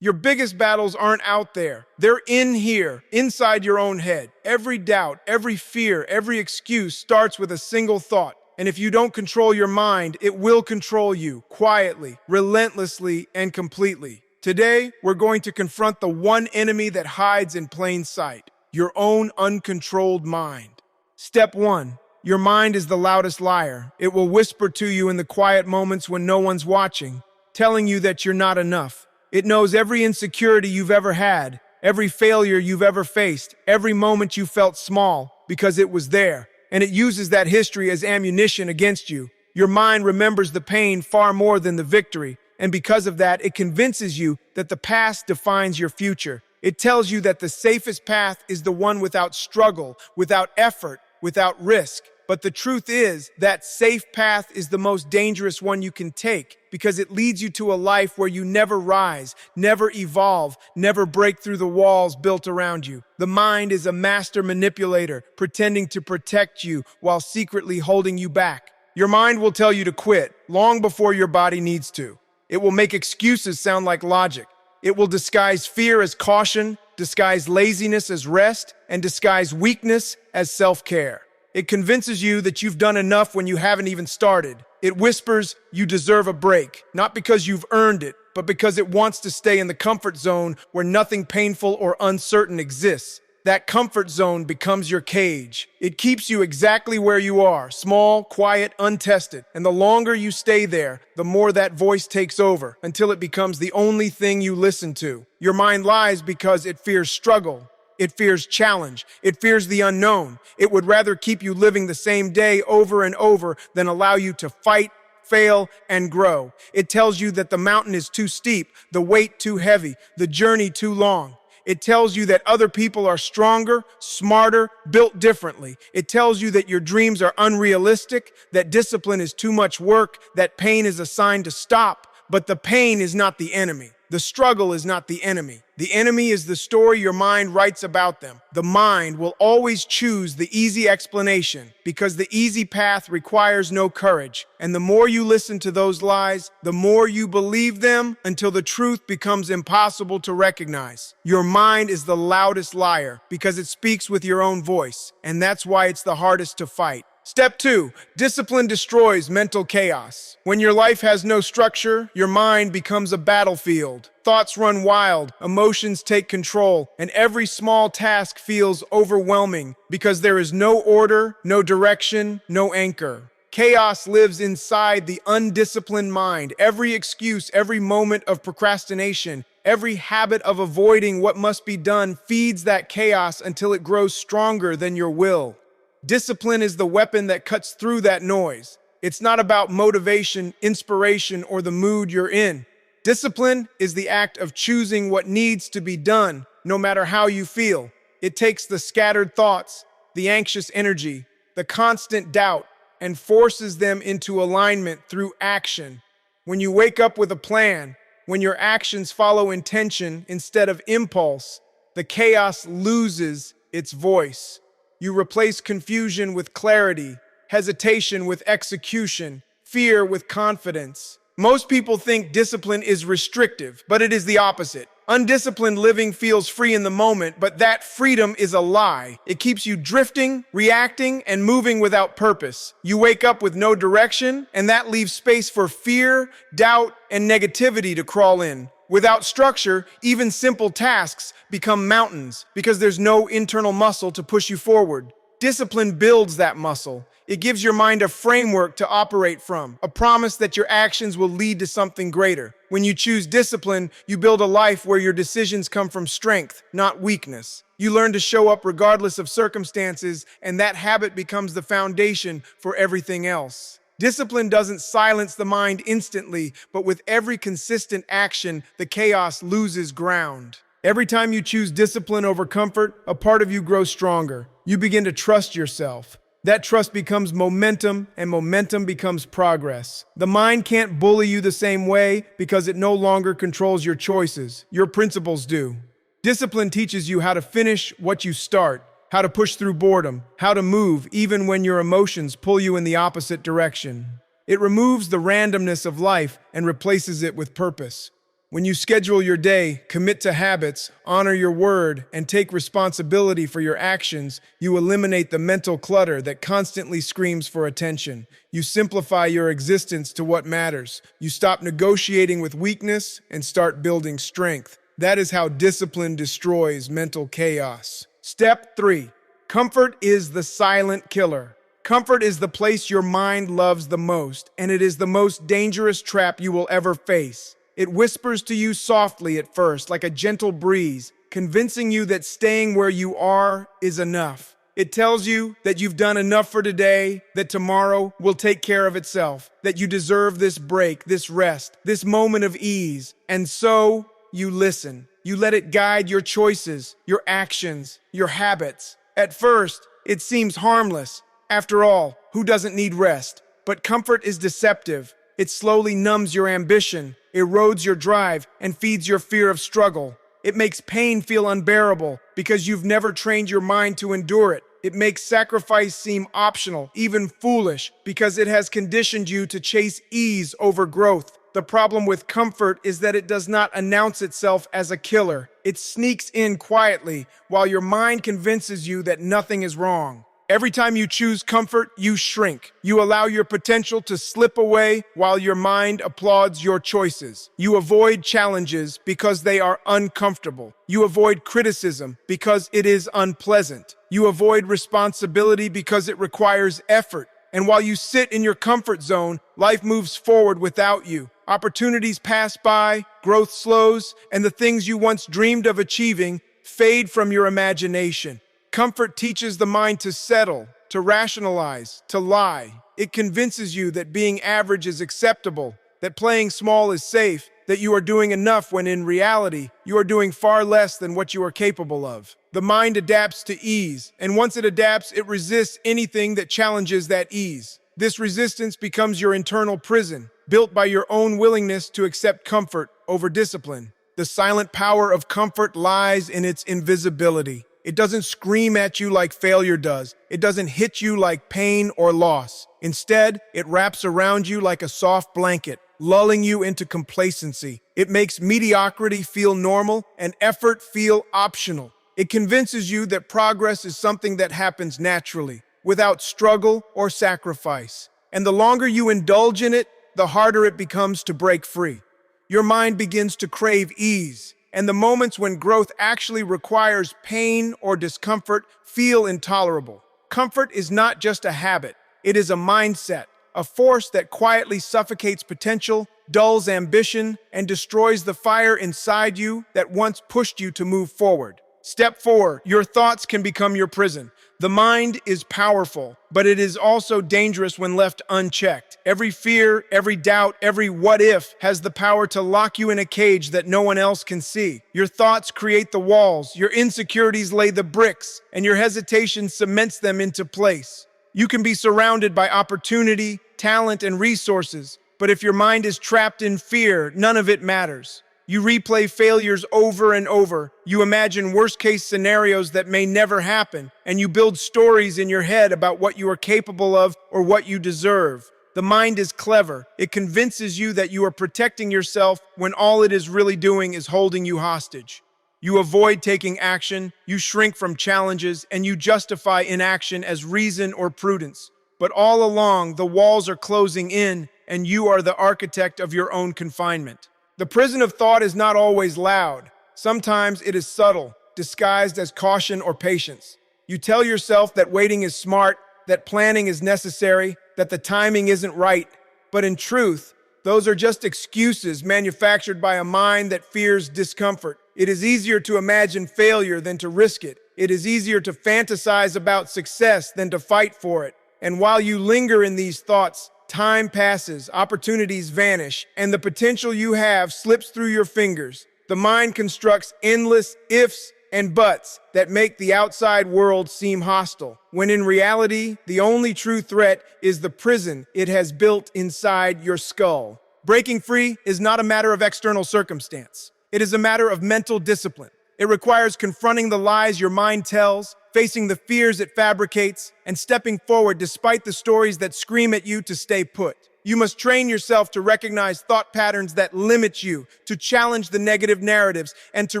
Your biggest battles aren't out there. They're in here, inside your own head. Every doubt, every fear, every excuse starts with a single thought. And if you don't control your mind, it will control you quietly, relentlessly, and completely. Today, we're going to confront the one enemy that hides in plain sight, your own uncontrolled mind. Step 1. Your mind is the loudest liar. It will whisper to you in the quiet moments when no one's watching, telling you that you're not enough. It knows every insecurity you've ever had, every failure you've ever faced, every moment you felt small, because it was there. And it uses that history as ammunition against you. Your mind remembers the pain far more than the victory, and because of that, it convinces you that the past defines your future. It tells you that the safest path is the one without struggle, without effort, without risk. But the truth is, that safe path is the most dangerous one you can take because it leads you to a life where you never rise, never evolve, never break through the walls built around you. The mind is a master manipulator, pretending to protect you while secretly holding you back. Your mind will tell you to quit long before your body needs to. It will make excuses sound like logic. It will disguise fear as caution, disguise laziness as rest, and disguise weakness as self-care. It convinces you that you've done enough when you haven't even started. It whispers you deserve a break, not because you've earned it, but because it wants to stay in the comfort zone where nothing painful or uncertain exists. That comfort zone becomes your cage. It keeps you exactly where you are, small, quiet, untested. And the longer you stay there, the more that voice takes over, until it becomes the only thing you listen to. Your mind lies because it fears struggle. It fears challenge. It fears the unknown. It would rather keep you living the same day over and over than allow you to fight, fail, and grow. It tells you that the mountain is too steep, the weight too heavy, the journey too long. It tells you that other people are stronger, smarter, built differently. It tells you that your dreams are unrealistic, that discipline is too much work, that pain is a sign to stop. But the pain is not the enemy. The struggle is not the enemy. The enemy is the story your mind writes about them. The mind will always choose the easy explanation because the easy path requires no courage. And the more you listen to those lies, the more you believe them until the truth becomes impossible to recognize. Your mind is the loudest liar because it speaks with your own voice, and that's why it's the hardest to fight. Step 2. Discipline destroys mental chaos. When your life has no structure, your mind becomes a battlefield. Thoughts run wild, emotions take control, and every small task feels overwhelming because there is no order, no direction, no anchor. Chaos lives inside the undisciplined mind. Every excuse, every moment of procrastination, every habit of avoiding what must be done feeds that chaos until it grows stronger than your will. Discipline is the weapon that cuts through that noise. It's not about motivation, inspiration, or the mood you're in. Discipline is the act of choosing what needs to be done, no matter how you feel. It takes the scattered thoughts, the anxious energy, the constant doubt, and forces them into alignment through action. When you wake up with a plan, when your actions follow intention instead of impulse, the chaos loses its voice. You replace confusion with clarity, hesitation with execution, fear with confidence. Most people think discipline is restrictive, but it is the opposite. Undisciplined living feels free in the moment, but that freedom is a lie. It keeps you drifting, reacting, and moving without purpose. You wake up with no direction, and that leaves space for fear, doubt, and negativity to crawl in. Without structure, even simple tasks become mountains because there's no internal muscle to push you forward. Discipline builds that muscle. It gives your mind a framework to operate from, a promise that your actions will lead to something greater. When you choose discipline, you build a life where your decisions come from strength, not weakness. You learn to show up regardless of circumstances, and that habit becomes the foundation for everything else. Discipline doesn't silence the mind instantly, but with every consistent action, the chaos loses ground. Every time you choose discipline over comfort, a part of you grows stronger. You begin to trust yourself. That trust becomes momentum, and momentum becomes progress. The mind can't bully you the same way because it no longer controls your choices. Your principles do. Discipline teaches you how to finish what you start, how to push through boredom, how to move even when your emotions pull you in the opposite direction. It removes the randomness of life and replaces it with purpose. When you schedule your day, commit to habits, honor your word, and take responsibility for your actions, you eliminate the mental clutter that constantly screams for attention. You simplify your existence to what matters. You stop negotiating with weakness and start building strength. That is how discipline destroys mental chaos. Step 3. Comfort is the silent killer. Comfort is the place your mind loves the most, and it is the most dangerous trap you will ever face. It whispers to you softly at first, like a gentle breeze, convincing you that staying where you are is enough. It tells you that you've done enough for today, that tomorrow will take care of itself, that you deserve this break, this rest, this moment of ease. And so you listen. You let it guide your choices, your actions, your habits. At first, it seems harmless. After all, who doesn't need rest? But comfort is deceptive. It slowly numbs your ambition, erodes your drive, and feeds your fear of struggle. It makes pain feel unbearable because you've never trained your mind to endure it. It makes sacrifice seem optional, even foolish, because it has conditioned you to chase ease over growth. The problem with comfort is that it does not announce itself as a killer. It sneaks in quietly while your mind convinces you that nothing is wrong. Every time you choose comfort, you shrink. You allow your potential to slip away while your mind applauds your choices. You avoid challenges because they are uncomfortable. You avoid criticism because it is unpleasant. You avoid responsibility because it requires effort. And while you sit in your comfort zone, life moves forward without you. Opportunities pass by, growth slows, and the things you once dreamed of achieving fade from your imagination. Comfort teaches the mind to settle, to rationalize, to lie. It convinces you that being average is acceptable, that playing small is safe, that you are doing enough when in reality, you are doing far less than what you are capable of. The mind adapts to ease, and once it adapts, it resists anything that challenges that ease. This resistance becomes your internal prison, built by your own willingness to accept comfort over discipline. The silent power of comfort lies in its invisibility. It doesn't scream at you like failure does. It doesn't hit you like pain or loss. Instead, it wraps around you like a soft blanket, lulling you into complacency. It makes mediocrity feel normal and effort feel optional. It convinces you that progress is something that happens naturally, without struggle or sacrifice. And the longer you indulge in it, the harder it becomes to break free. Your mind begins to crave ease, and the moments when growth actually requires pain or discomfort feel intolerable. Comfort is not just a habit, it is a mindset, a force that quietly suffocates potential, dulls ambition, and destroys the fire inside you that once pushed you to move forward. Step 4, your thoughts can become your prison. The mind is powerful, but it is also dangerous when left unchecked. Every fear, every doubt, every what if has the power to lock you in a cage that no one else can see. Your thoughts create the walls, your insecurities lay the bricks, and your hesitation cements them into place. You can be surrounded by opportunity, talent, and resources, but if your mind is trapped in fear, none of it matters. You replay failures over and over. You imagine worst-case scenarios that may never happen, and you build stories in your head about what you are capable of or what you deserve. The mind is clever. It convinces you that you are protecting yourself when all it is really doing is holding you hostage. You avoid taking action, you shrink from challenges, and you justify inaction as reason or prudence. But all along, the walls are closing in, and you are the architect of your own confinement. The prison of thought is not always loud. Sometimes it is subtle, disguised as caution or patience. You tell yourself that waiting is smart, that planning is necessary, that the timing isn't right. But in truth, those are just excuses manufactured by a mind that fears discomfort. It is easier to imagine failure than to risk it. It is easier to fantasize about success than to fight for it. And while you linger in these thoughts, time passes, opportunities vanish, and the potential you have slips through your fingers. The mind constructs endless ifs and buts that make the outside world seem hostile, when in reality, the only true threat is the prison it has built inside your skull. Breaking free is not a matter of external circumstance. It is a matter of mental discipline. It requires confronting the lies your mind tells, facing the fears it fabricates, and stepping forward despite the stories that scream at you to stay put. You must train yourself to recognize thought patterns that limit you, to challenge the negative narratives, and to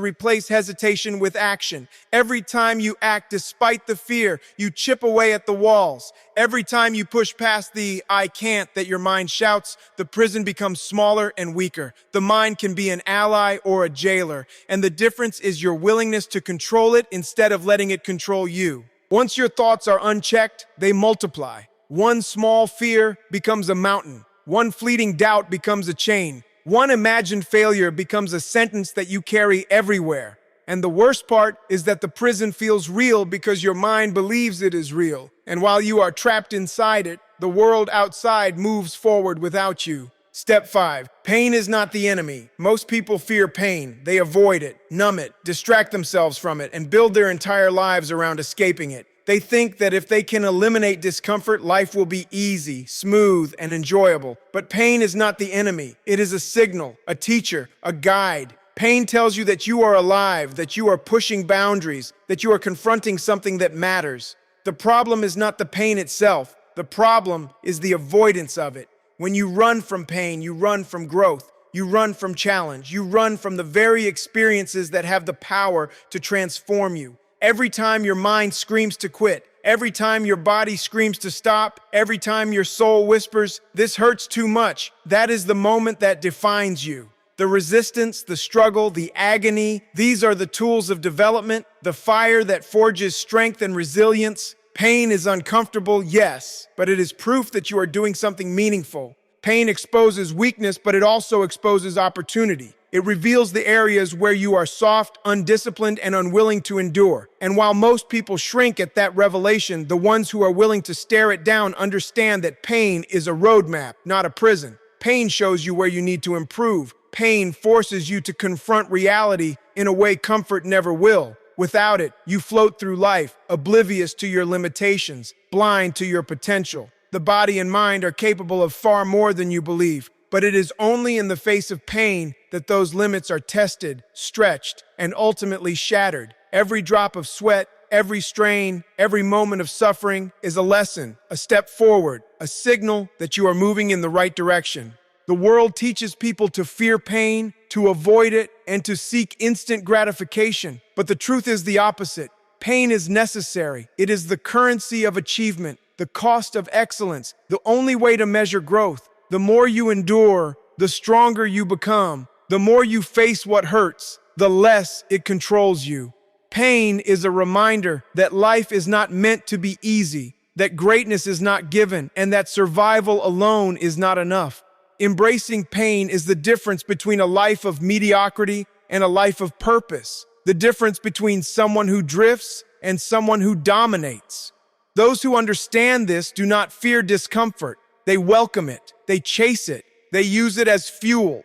replace hesitation with action. Every time you act despite the fear, you chip away at the walls. Every time you push past the "I can't" that your mind shouts, the prison becomes smaller and weaker. The mind can be an ally or a jailer, and the difference is your willingness to control it instead of letting it control you. Once your thoughts are unchecked, they multiply. One small fear becomes a mountain. One fleeting doubt becomes a chain. One imagined failure becomes a sentence that you carry everywhere. And the worst part is that the prison feels real because your mind believes it is real. And while you are trapped inside it, the world outside moves forward without you. Step 5. Pain is not the enemy. Most people fear pain. They avoid it, numb it, distract themselves from it, and build their entire lives around escaping it. They think that if they can eliminate discomfort, life will be easy, smooth, and enjoyable. But pain is not the enemy. It is a signal, a teacher, a guide. Pain tells you that you are alive, that you are pushing boundaries, that you are confronting something that matters. The problem is not the pain itself. The problem is the avoidance of it. When you run from pain, you run from growth. You run from challenge. You run from the very experiences that have the power to transform you. Every time your mind screams to quit, every time your body screams to stop, every time your soul whispers, "This hurts too much," that is the moment that defines you. The resistance, the struggle, the agony, these are the tools of development, the fire that forges strength and resilience. Pain is uncomfortable, yes, but it is proof that you are doing something meaningful. Pain exposes weakness, but it also exposes opportunity. It reveals the areas where you are soft, undisciplined, and unwilling to endure. And while most people shrink at that revelation, the ones who are willing to stare it down understand that pain is a roadmap, not a prison. Pain shows you where you need to improve. Pain forces you to confront reality in a way comfort never will. Without it, you float through life, oblivious to your limitations, blind to your potential. The body and mind are capable of far more than you believe, but it is only in the face of pain that those limits are tested, stretched, and ultimately shattered. Every drop of sweat, every strain, every moment of suffering is a lesson, a step forward, a signal that you are moving in the right direction. The world teaches people to fear pain, to avoid it, and to seek instant gratification. But the truth is the opposite. Pain is necessary. It is the currency of achievement, the cost of excellence, the only way to measure growth. The more you endure, the stronger you become. The more you face what hurts, the less it controls you. Pain is a reminder that life is not meant to be easy, that greatness is not given, and that survival alone is not enough. Embracing pain is the difference between a life of mediocrity and a life of purpose, the difference between someone who drifts and someone who dominates. Those who understand this do not fear discomfort. They welcome it. They chase it. They use it as fuel.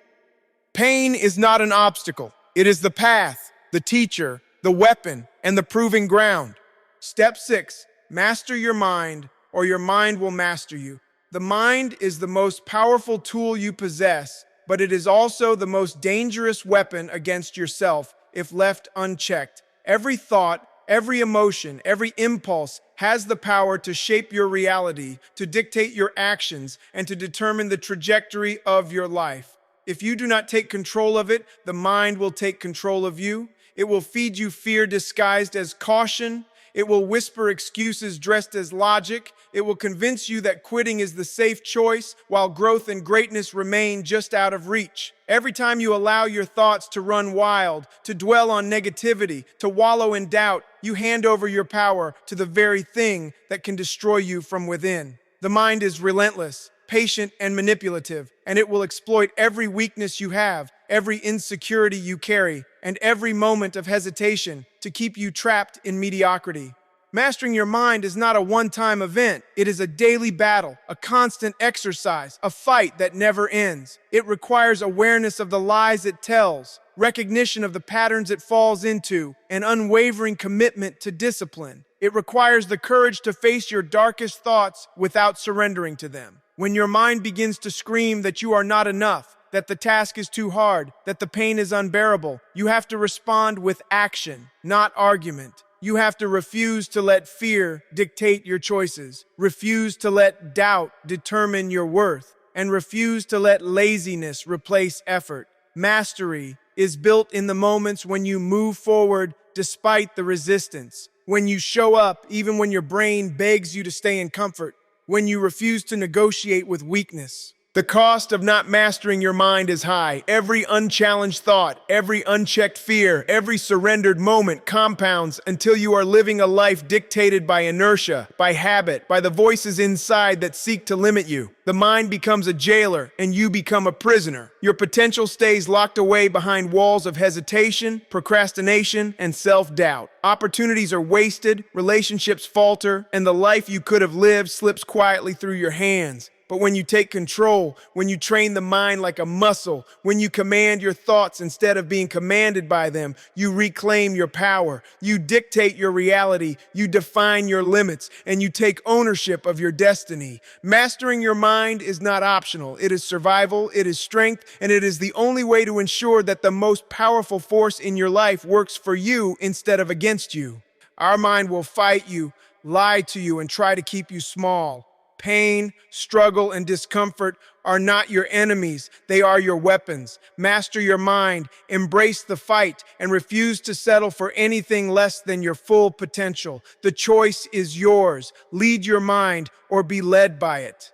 Pain is not an obstacle. It is the path, the teacher, the weapon, and the proving ground. Step 6, master your mind, or your mind will master you. The mind is the most powerful tool you possess, but it is also the most dangerous weapon against yourself if left unchecked. Every thought, every emotion, every impulse has the power to shape your reality, to dictate your actions, and to determine the trajectory of your life. If you do not take control of it, the mind will take control of you. It will feed you fear disguised as caution. It will whisper excuses dressed as logic. It will convince you that quitting is the safe choice, while growth and greatness remain just out of reach. Every time you allow your thoughts to run wild, to dwell on negativity, to wallow in doubt, you hand over your power to the very thing that can destroy you from within. The mind is relentless, patient, and manipulative, and it will exploit every weakness you have, every insecurity you carry, and every moment of hesitation to keep you trapped in mediocrity. Mastering your mind is not a one-time event. It is a daily battle, a constant exercise, a fight that never ends. It requires awareness of the lies it tells, recognition of the patterns it falls into, and unwavering commitment to discipline. It requires the courage to face your darkest thoughts without surrendering to them. When your mind begins to scream that you are not enough, that the task is too hard, that the pain is unbearable, you have to respond with action, not argument. You have to refuse to let fear dictate your choices. Refuse to let doubt determine your worth. and refuse to let laziness replace effort. Mastery is built in the moments when you move forward despite the resistance, when you show up even when your brain begs you to stay in comfort, when you refuse to negotiate with weakness. The cost of not mastering your mind is high. Every unchallenged thought, every unchecked fear, every surrendered moment compounds until you are living a life dictated by inertia, by habit, by the voices inside that seek to limit you. The mind becomes a jailer and you become a prisoner. Your potential stays locked away behind walls of hesitation, procrastination, and self-doubt. Opportunities are wasted, relationships falter, and the life you could have lived slips quietly through your hands. But when you take control, when you train the mind like a muscle, when you command your thoughts instead of being commanded by them, you reclaim your power, you dictate your reality, you define your limits, and you take ownership of your destiny. Mastering your mind is not optional. It is survival, it is strength, and it is the only way to ensure that the most powerful force in your life works for you instead of against you. Our mind will fight you, lie to you, and try to keep you small. Pain, struggle, and discomfort are not your enemies. They are your weapons. Master your mind, embrace the fight, and refuse to settle for anything less than your full potential. The choice is yours. Lead your mind or be led by it.